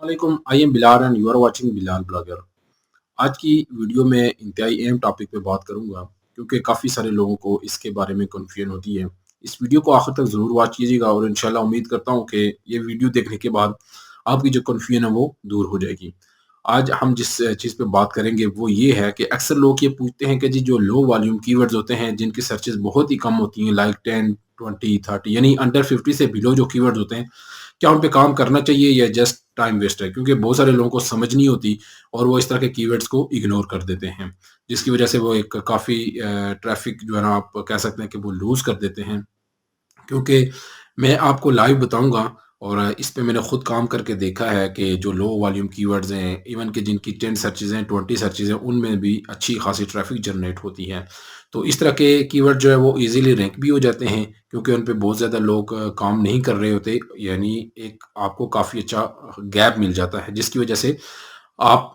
वालेकुम, I am Bilal and you are watching Bilal blogger. आज की वीडियो में इंतहाई अहम टॉपिक पे बात करूंगा क्योंकि काफ़ी सारे लोगों को इसके बारे में कन्फ्यूजन होती है। इस वीडियो को आखिर तक ज़रूर वॉच कीजिएगा और इंशाल्लाह उम्मीद करता हूँ कि ये वीडियो देखने के बाद आपकी जो कन्फ्यूजन है वो दूर हो जाएगी। आज हम जिस चीज़ पे बात करेंगे वो ये है कि अक्सर लोग ये पूछते हैं कि जी जो लो वॉल्यूम कीवर्ड्स होते हैं जिनकी सर्चेज़ बहुत ही कम होती हैं लाइक 10, 20, 30 यानी अंडर 50 से बिलो जो कीवर्ड्स होते हैं, क्या उन पे काम करना चाहिए या जस्ट टाइम वेस्ट है? क्योंकि बहुत सारे लोगों को समझ नहीं होती और वो इस तरह के कीवर्ड्स को इग्नोर कर देते हैं, जिसकी वजह से वो एक काफ़ी ट्रैफ़िक जो है ना आप कह सकते हैं कि वो लूज़ कर देते हैं। क्योंकि मैं आपको लाइव बताऊँगा और इस पे मैंने खुद काम करके देखा है कि जो लो वॉल्यूम कीवर्ड्स हैं, इवन कि जिनकी 10 सर्चेज़ हैं, 20 सर्चेज़ हैं, उनमें भी अच्छी खासी ट्रैफ़िक जनरेट होती है। तो इस तरह के कीवर्ड जो है वो ईज़िली रैंक भी हो जाते हैं क्योंकि उन पे बहुत ज़्यादा लोग काम नहीं कर रहे होते, यानी एक आपको काफ़ी अच्छा गैप मिल जाता है, जिसकी वजह से आप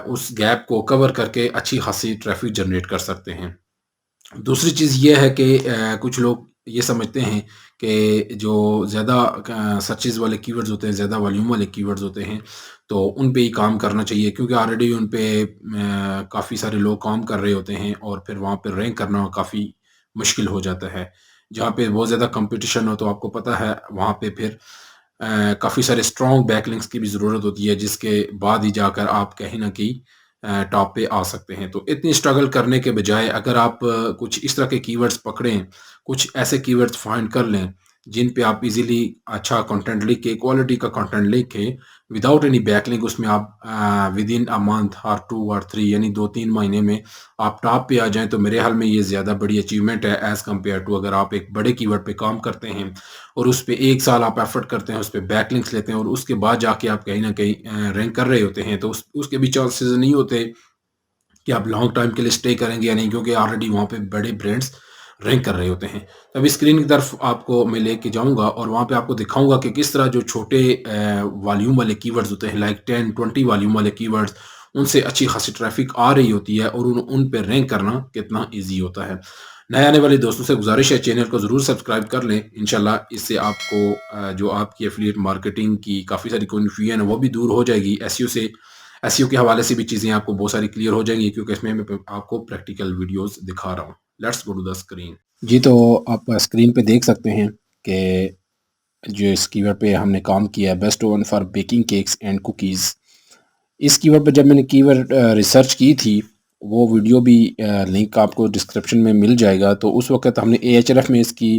उस गैप को कवर करके अच्छी खासी ट्रैफ़िक जनरेट कर सकते हैं। दूसरी चीज़ ये है कि कुछ लोग ये समझते हैं कि जो ज़्यादा सर्चेज़ वाले कीवर्ड्स होते हैं, ज़्यादा वॉल्यूम वाले कीवर्ड्स होते हैं, तो उन पे ही काम करना चाहिए क्योंकि ऑलरेडी उन पे काफ़ी सारे लोग काम कर रहे होते हैं और फिर वहाँ पे रैंक करना काफ़ी मुश्किल हो जाता है। जहाँ पे बहुत ज़्यादा कॉम्पिटिशन हो तो आपको पता है वहाँ पे फिर काफ़ी सारे स्ट्रॉन्ग बैकलिंक्स की भी ज़रूरत होती है जिसके बाद ही जाकर आप कहीं न कहीं टॉप पे आ सकते हैं। तो इतनी स्ट्रगल करने के बजाय अगर आप कुछ इस तरह के कीवर्ड्स पकड़ें, कुछ ऐसे कीवर्ड्स फाइंड कर लें, जिन पे आप इज़िली अच्छा कंटेंट लिख के, क्वालिटी का कंटेंट लिख के, विदाउट एनी बैकलिंक उसमें आप विदिन अ मंथ और 2 और 3 यानी 2-3 महीने में आप टॉप पे आ जाएँ, तो मेरे ख़्याल में ये ज़्यादा बड़ी अचीवमेंट है एज़ कम्पेयर टू अगर आप एक बड़े कीवर्ड पे काम करते हैं और उस पे 1 साल आप एफ़र्ट करते हैं, उस पे बैकलिंक्स लेते हैं और उसके बाद जाके आप कहीं न कहीं रैंक कर रहे होते हैं, तो उसके भी चांसेस नहीं होते कि आप लॉन्ग टाइम के लिए स्टे करेंगे या नहीं क्योंकि ऑलरेडी वहाँ पे बड़े ब्रांड्स रैंक कर रहे होते हैं। तो अभी स्क्रीन की तरफ आपको मैं लेके जाऊँगा और वहाँ पे आपको दिखाऊँगा कि किस तरह जो छोटे वॉल्यूम वाले कीवर्ड्स होते हैं लाइक 10, 20 वॉल्यूम वाले कीवर्ड्स उनसे अच्छी खासी ट्रैफ़िक आ रही होती है और उन पे रैंक करना कितना ईज़ी होता है। नए आने वाले दोस्तों से गुज़ारिश है चैनल को ज़रूर सब्सक्राइब कर लें। इंशाल्लाह इससे आपको जो आपकी एफ़िलिएट मार्केटिंग की काफ़ी सारी कन्फ्यूजन है वो भी दूर हो जाएगी। एसईओ के हवाले से भी चीज़ें आपको बहुत सारी क्लियर हो जाएँगी क्योंकि इसमें मैं आपको प्रैक्टिकल वीडियोज़ दिखा रहा हूँ। Let's go to the screen. जी, तो आप स्क्रीन पे देख सकते हैं कि जो इस कीवर्ड पे हमने काम किया है best oven for baking cakes and cookies. इस कीवर्ड पे जब मैंने कीवर्ड रिसर्च की थी, वो वीडियो भी लिंक आपको डिस्क्रिप्शन में मिल जाएगा। तो उस वक़्त हमने एएचआरएफ में इसकी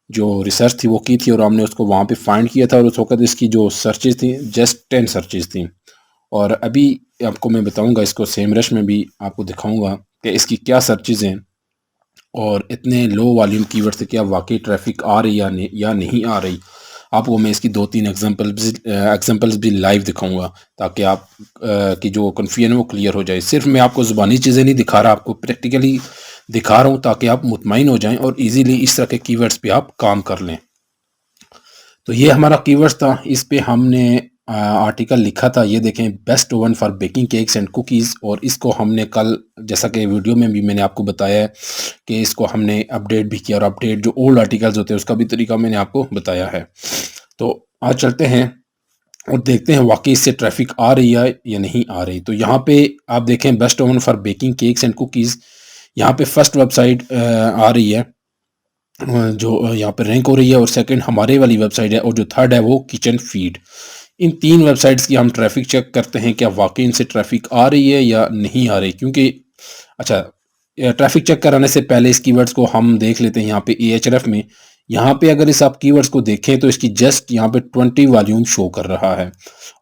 जो रिसर्च थी वो की थी और हमने उसको वहाँ पे फाइंड किया था और उस वक़्त इसकी जो सर्चेज़ थी जस्ट 10 सर्चेज़ थी। और अभी आपको मैं बताऊँगा इसको सेमरश में भी आपको दिखाऊँगा कि इसकी क्या सर्चेज़ हैं और इतने लो वॉल्यूम कीवर्ड से क्या वाक़ई ट्रैफ़िक आ रही या नहीं आ रही। आपको मैं इसकी 2-3 एग्ज़ाम्पल्स भी लाइव दिखाऊँगा ताकि आप की जो कन्फ्यूजन है वो क्लियर हो जाए। सिर्फ़ मैं आपको ज़ुबानी चीज़ें नहीं दिखा रहा, आपको प्रैक्टिकली दिखा रहा हूँ ताकि आप मुतमईन हो जाएँ और ईज़िली इस तरह के कीवर्ड्स पे आप काम कर लें। तो ये हमारा कीवर्ड्स था, इस पे हमने आर्टिकल लिखा था, ये देखें best oven for baking cakes and cookies और इसको हमने कल जैसा कि वीडियो में भी मैंने आपको बताया है कि इसको हमने अपडेट भी किया और अपडेट जो ओल्ड आर्टिकल्स होते हैं उसका भी तरीका मैंने आपको बताया है। तो आज चलते हैं और देखते हैं वाक़ई इससे ट्रैफ़िक आ रही है या नहीं आ रही। तो यहाँ पे आप देखें best oven for baking cakes and cookies, यहाँ पे फर्स्ट वेबसाइट आ रही है जो यहाँ पे रैंक हो रही है और सेकंड हमारे वाली वेबसाइट है और जो थर्ड है वो किचन फीड। इन 3 वेबसाइट्स की हम ट्रैफ़िक चेक करते हैं, क्या वाक़ई इनसे ट्रैफ़िक आ रही है या नहीं आ रही? क्योंकि अच्छा ट्रैफ़िक चेक कराने से पहले इस कीवर्ड्स को हम देख लेते हैं यहाँ पे एएचआरएफ में। यहाँ पे अगर इस आप कीवर्ड्स को देखें तो इसकी जस्ट यहाँ पे 20 वॉल्यूम शो कर रहा है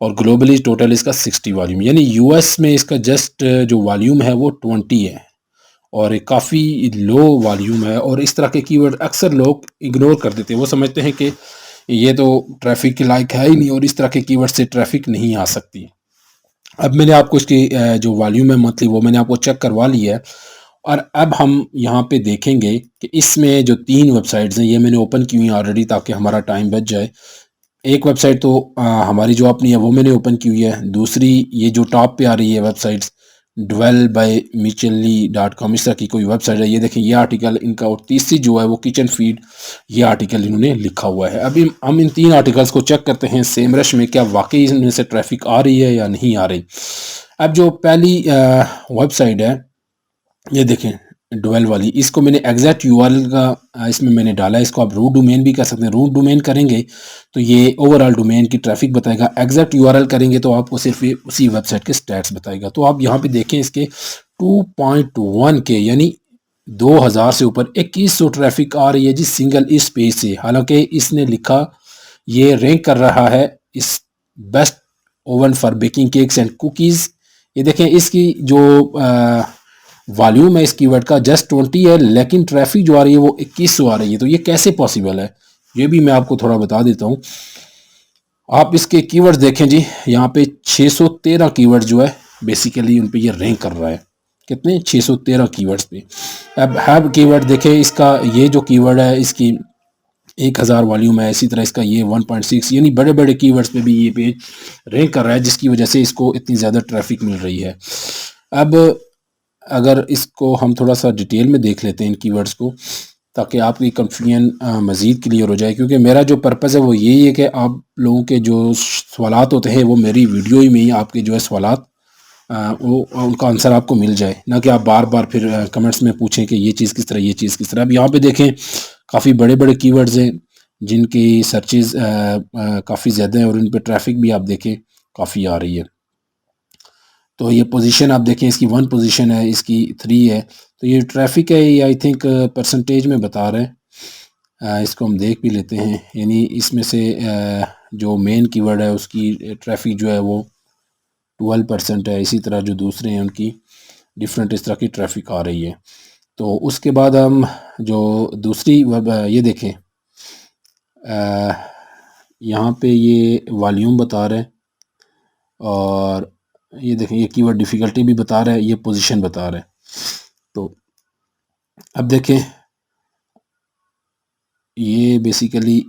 और ग्लोबली टोटल इसका 60 वॉल्यूम, यानी यूएस में इसका जस्ट जो वॉल्यूम है वो 20 है और ये काफ़ी लो वॉल्यूम है और इस तरह के कीवर्ड अक्सर लोग इग्नोर कर देते हैं। वो समझते हैं कि ये तो ट्रैफ़िक के लायक है ही नहीं और इस तरह के कीवर्ड से ट्रैफ़िक नहीं आ सकती। अब मैंने आपको इसकी जो वॉल्यूम है मंथली वो मैंने आपको चेक करवा लिया है और अब हम यहाँ पे देखेंगे कि इसमें जो 3 वेबसाइट्स हैं ये मैंने ओपन की हुई हैं ऑलरेडी ताकि हमारा टाइम बच जाए। एक वेबसाइट तो हमारी जो अपनी है वो मैंने ओपन की हुई है। दूसरी ये जो टॉप पे आ रही है वेबसाइट्स dwell.micheli.com इस तरह की कोई वेबसाइट है। ये देखें ये आर्टिकल इनका, और तीसरी जो है वो किचन फीड, ये आर्टिकल इन्होंने लिखा हुआ है। अभी हम इन 3 आर्टिकल्स को चेक करते हैं सेमरश में, क्या वाकई इनमें से ट्रैफिक आ रही है या नहीं आ रही। अब जो पहली वेबसाइट है, ये देखें डुवेल वाली, इसको मैंने एग्जैक्ट यूआरएल का इसमें मैंने डाला है। इसको आप रूट डोमेन भी कर सकते हैं। रूट डोमेन करेंगे तो ये ओवरऑल डोमेन की ट्रैफिक बताएगा। एग्जैक्ट यूआरएल करेंगे तो आपको सिर्फ ये उसी वेबसाइट के स्टैट्स बताएगा। तो आप यहाँ पे देखें इसके 2.1 के यानी 2000 से ऊपर 2100 ट्रैफिक आ रही है जी सिंगल इस पेज से। हालांकि इसने लिखा ये रैंक कर रहा है इस best oven for baking cakes and cookies. ये देखें इसकी जो वॉल्यूम है इस कीवर्ड का जस्ट 20 है, लेकिन ट्रैफिक जो आ रही है वो 2100 आ रही है। तो ये कैसे पॉसिबल है, ये भी मैं आपको थोड़ा बता देता हूँ। आप इसके कीवर्ड्स देखें जी, यहाँ पे 613 कीवर्ड जो है बेसिकली उन पे ये रैंक कर रहा है। कितने? 613 कीवर्ड्स पे। अब हैव कीवर्ड देखें, इसका ये जो कीवर्ड है इसकी 1000 वॉल्यूम है। इसी तरह इसका ये 1.6, यानी बड़े बड़े कीवर्ड्स पे भी ये पेज रैंक कर रहा है, जिसकी वजह से इसको इतनी ज़्यादा ट्रैफिक मिल रही है। अब अगर इसको हम थोड़ा सा डिटेल में देख लेते हैं इन कीवर्ड्स को, ताकि आपकी कन्फ्यूजन मज़ीद क्लियर हो जाए, क्योंकि मेरा जो पर्पज़ है वो यही है कि आप लोगों के जो सवालात होते हैं वो मेरी वीडियो ही में ही आपके जो है सवालात वो उनका आंसर आपको मिल जाए, ना कि आप बार बार फिर कमेंट्स में पूछें कि ये चीज़ किस तरह, ये चीज़ किस तरह। अब यहाँ पे देखें काफ़ी बड़े बड़े कीवर्ड्स हैं जिनकी सर्चेज काफ़ी ज़्यादा हैं, और इन पर ट्रैफिक भी आप देखें काफ़ी आ रही है। तो ये पोजीशन आप देखें, इसकी 1 पोजीशन है, इसकी 3 है। तो ये ट्रैफिक है, ये आई थिंक परसेंटेज में बता रहे हैं। इसको हम देख भी लेते हैं, यानी इसमें से जो मेन कीवर्ड है उसकी ट्रैफिक जो है वो 12% है। इसी तरह जो दूसरे हैं उनकी डिफरेंट इस तरह की ट्रैफिक आ रही है। तो उसके बाद हम जो दूसरी वेब ये देखें, यहाँ पे ये वॉल्यूम बता रहे हैं, और ये देखें ये कीवर्ड डिफ़िकल्टी भी बता रहा है, ये पोजीशन बता रहा है। तो अब देखें ये बेसिकली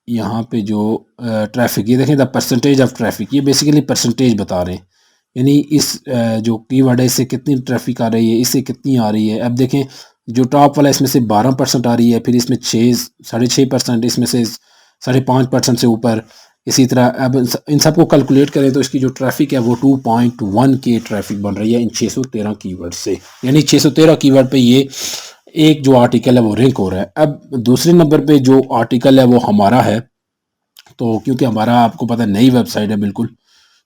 यहाँ पे जो ट्रैफिक, ये देखें द परसेंटेज ऑफ ट्रैफिक, ये बेसिकली परसेंटेज बता रहे हैं, यानी इस जो कीवर्ड है इससे कितनी ट्रैफिक आ रही है, इससे कितनी आ रही है। अब देखें जो टॉप वाला इसमें से 12% आ रही है, फिर इसमें 6.5%, इसमें से 5.5% से ऊपर। इसी तरह अब इन सबको कैलकुलेट करें तो इसकी जो ट्रैफिक है वो 2.1 के ट्रैफिक बन रही है इन 613 कीवर्ड से, यानी 613 कीवर्ड पे ये एक जो आर्टिकल है वो रैंक हो रहा है। अब दूसरे नंबर पे जो आर्टिकल है वो हमारा है, तो क्योंकि हमारा आपको पता है नई वेबसाइट है बिल्कुल,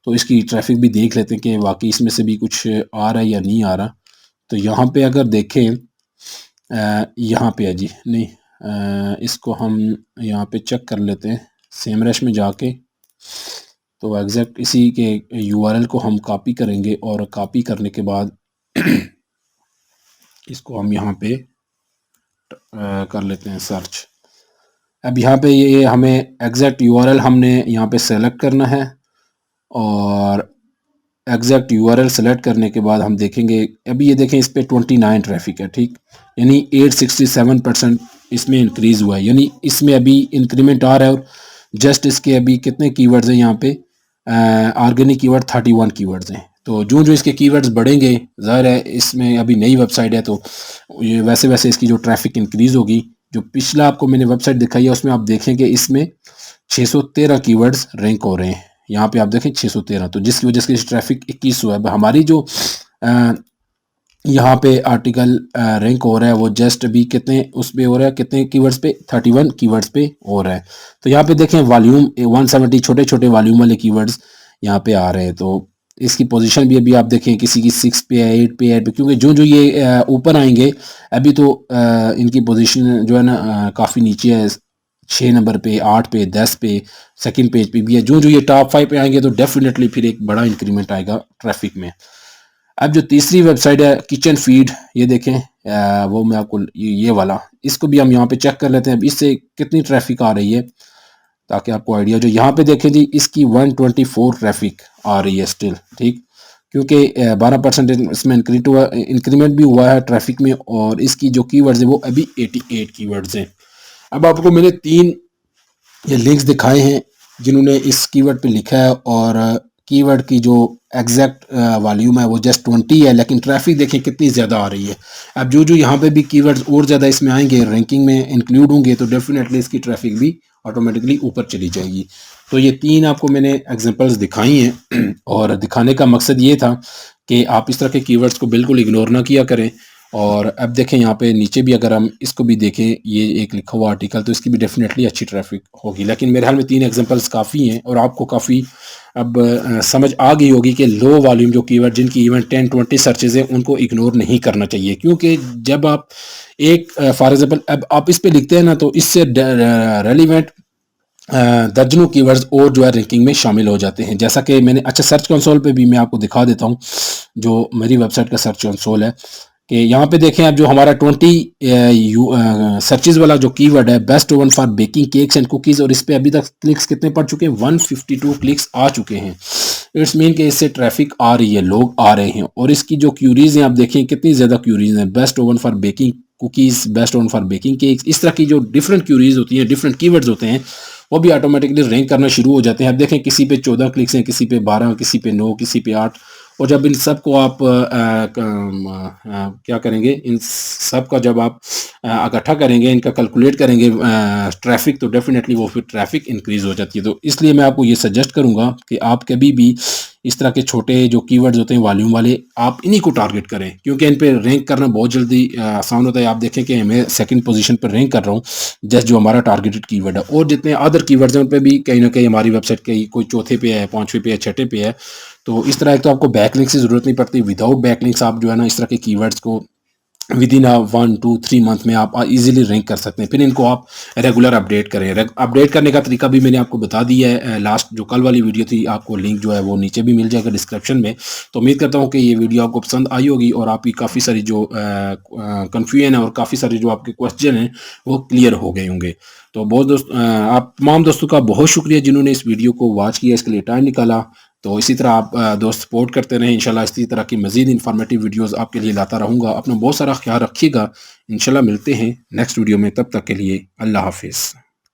तो इसकी ट्रैफिक भी देख लेते हैं कि वाकई इसमें से भी कुछ आ रहा है या नहीं आ रहा। तो यहाँ पे अगर देखें यहाँ पे है जी, नहीं इसको हम यहाँ पे चेक कर लेते हैं सेमरश में जाके। तो एग्जैक्ट इसी के यूआरएल को हम कॉपी करेंगे, और कॉपी करने के बाद इसको हम यहाँ पे कर लेते हैं सर्च। अब यहाँ पे ये हमें एग्जैक्ट यूआरएल हमने यहाँ पे सेलेक्ट करना है, और एग्जैक्ट यूआरएल सेलेक्ट करने के बाद हम देखेंगे, अभी ये देखें इस पे 29 ट्रैफिक है, ठीक, यानी 867% इसमें इंक्रीज़ हुआ है, यानी इसमें अभी इंक्रीमेंट आ रहा है। और जस्ट इसके अभी कितने कीवर्ड्स हैं यहाँ पे, ऑर्गेनिक कीवर्ड 31 कीवर्ड्स हैं। तो जो जो इसके कीवर्ड्स बढ़ेंगे, ज़ाहिर है इसमें अभी नई वेबसाइट है तो ये वैसे वैसे इसकी जो ट्रैफिक इंक्रीज़ होगी। जो पिछला आपको मैंने वेबसाइट दिखाई है उसमें आप देखेंगे इसमें 613 कीवर्ड्स रैंक हो रहे हैं, यहाँ पे आप देखें 613, तो जिसकी वजह से ट्रैफिक 2100 है। हमारी जो यहाँ पे आर्टिकल रैंक हो रहा है वो जस्ट अभी कितने उस पे हो रहा है, कितने कीवर्ड्स पे, 31 कीवर्ड्स पे हो रहा है। तो यहाँ पे देखें वॉल्यूम 170 छोटे छोटे वॉल्यूम वाले कीवर्ड्स यहाँ पे आ रहे हैं। तो इसकी पोजीशन भी अभी आप देखें किसी की 6 पे है, 8 पे है, क्योंकि जो जो ये ऊपर आएंगे अभी तो इनकी पोजीशन जो है ना काफ़ी नीचे है, 6 नंबर पे, 8 पे, 10 पे, सेकंड पेज पे भी है। जो जो ये टॉप 5 पे आएंगे तो डेफिनेटली फिर एक बड़ा इंक्रीमेंट आएगा ट्रैफिक में। अब जो तीसरी वेबसाइट है किचन फीड, ये देखें वो मैं आपको ये वाला, इसको भी हम यहाँ पे चेक कर लेते हैं अब इससे कितनी ट्रैफिक आ रही है, ताकि आपको आइडिया। जो यहाँ पे देखें जी इसकी 124 ट्रैफिक आ रही है स्टिल, ठीक, क्योंकि 12% इसमें इंक्रीमेंट भी हुआ है ट्रैफिक में, और इसकी जो कीवर्ड्स है वो अभी 88 कीवर्ड्स हैं। अब आपको मैंने 3 ये लिंक्स दिखाए हैं जिन्होंने इस कीवर्ड पे लिखा है और कीवर्ड की जो एग्जैक्ट वॉल्यूम है वो जस्ट 20 है, लेकिन ट्रैफिक देखें कितनी ज़्यादा आ रही है। अब जो जो यहाँ पे भी कीवर्ड्स और ज़्यादा इसमें आएंगे, रैंकिंग में इंक्लूड होंगे, तो डेफिनेटली इसकी ट्रैफिक भी ऑटोमेटिकली ऊपर चली जाएगी। तो ये 3 आपको मैंने एग्जांपल्स दिखाई हैं और दिखाने का मकसद ये था कि आप इस तरह के कीवर्ड्स को बिल्कुल इग्नोर ना किया करें। और अब देखें यहाँ पे नीचे भी अगर हम इसको भी देखें, ये एक लिखा हुआ आर्टिकल, तो इसकी भी डेफिनेटली अच्छी ट्रैफिक होगी। लेकिन मेरे ख्याल में 3 एग्जांपल्स काफ़ी हैं और आपको काफ़ी अब समझ आ गई होगी कि लो वॉल्यूम जो कीवर्ड जिनकी इवन 10-20 सर्चेज हैं उनको इग्नोर नहीं करना चाहिए। क्योंकि जब आप एक फॉर एग्जांपल अब आप इस पे लिखते हैं ना, तो इससे रेलिवेंट दर्जनों कीवर्ड्स और जो है रैंकिंग में शामिल हो जाते हैं। जैसा कि मैंने अच्छा सर्च कंसोल पे भी मैं आपको दिखा देता हूँ, जो मेरी वेबसाइट का सर्च कंसोल है, कि यहाँ पे देखें आप जो हमारा 20 सर्चेज वाला जो कीवर्ड है, best oven for baking cakes and cookies, और इस पर अभी तक क्लिक्स कितने पड़ चुके हैं, 152 क्लिक्स आ चुके हैं। इट्स मीन कि इससे ट्रैफिक आ रही है, लोग आ रहे हैं। और इसकी जो क्यूरीज हैं आप देखें कितनी ज़्यादा क्यूरीज हैं, best oven for baking cookies, best oven for baking cakes, इस तरह की जो डिफरेंट क्यूरीज होती हैं, डिफरेंट कीवर्ड्स होते हैं, वो भी ऑटोमेटिकली रैंक करना शुरू हो जाते हैं। अब देखें किसी पे 14 क्लिक्स हैं, किसी पे 12, किसी पे 9, किसी पे 8। और जब इन सब को आप क्या करेंगे, इन सब का जब आप इकट्ठा करेंगे, इनका कैलकुलेट करेंगे ट्रैफिक, तो डेफिनेटली वो फिर ट्रैफिक इंक्रीज हो जाती है। तो इसलिए मैं आपको ये सजेस्ट करूंगा कि आप कभी भी इस तरह के छोटे जो कीवर्ड्स होते हैं वॉल्यूम वाले, आप इन्हीं को टारगेट करें, क्योंकि इन पे रैंक करना बहुत जल्दी आसान होता है। आप देखें कि मैं सेकंड पोजीशन पर रैंक कर रहा हूँ जस्ट जो हमारा टारगेटेड कीवर्ड है, और जितने अदर कीवर्ड्स हैं उन पे भी कहीं ना कहीं हमारी वेबसाइट के कोई चौथे पे है, पांचवें पे है, छठे पे है। तो इस तरह एक तो आपको बैकलिंक्स की जरूरत नहीं पड़ती, विदाउट बैकलिंक्स आप जो है ना इस तरह के कीवर्ड्स को विद इन 1-2-3 मंथ में आप इजीली रैंक कर सकते हैं। फिर इनको आप रेगुलर अपडेट करें। अपडेट करने का तरीका भी मैंने आपको बता दिया है, लास्ट जो कल वाली वीडियो थी, आपको लिंक जो है वो नीचे भी मिल जाएगा डिस्क्रिप्शन में। तो उम्मीद करता हूँ कि ये वीडियो आपको पसंद आई होगी और आपकी काफ़ी सारी जो कन्फ्यूजन है और काफ़ी सारे जो आपके क्वेश्चन हैं वो क्लियर हो गए होंगे। तो आप तमाम दोस्तों का बहुत शुक्रिया जिन्होंने इस वीडियो को वॉच किया, इसके लिए टाइम निकाला। तो इसी तरह आप दोस्त सपोर्ट करते रहें। इंशाल्लाह इसी तरह की मज़ीद इन्फॉर्मेटिव वीडियोस आपके लिए लाता रहूँगा। अपना बहुत सारा ख्याल रखिएगा। इंशाल्लाह मिलते हैं नेक्स्ट वीडियो में, तब तक के लिए अल्लाह हाफिज़।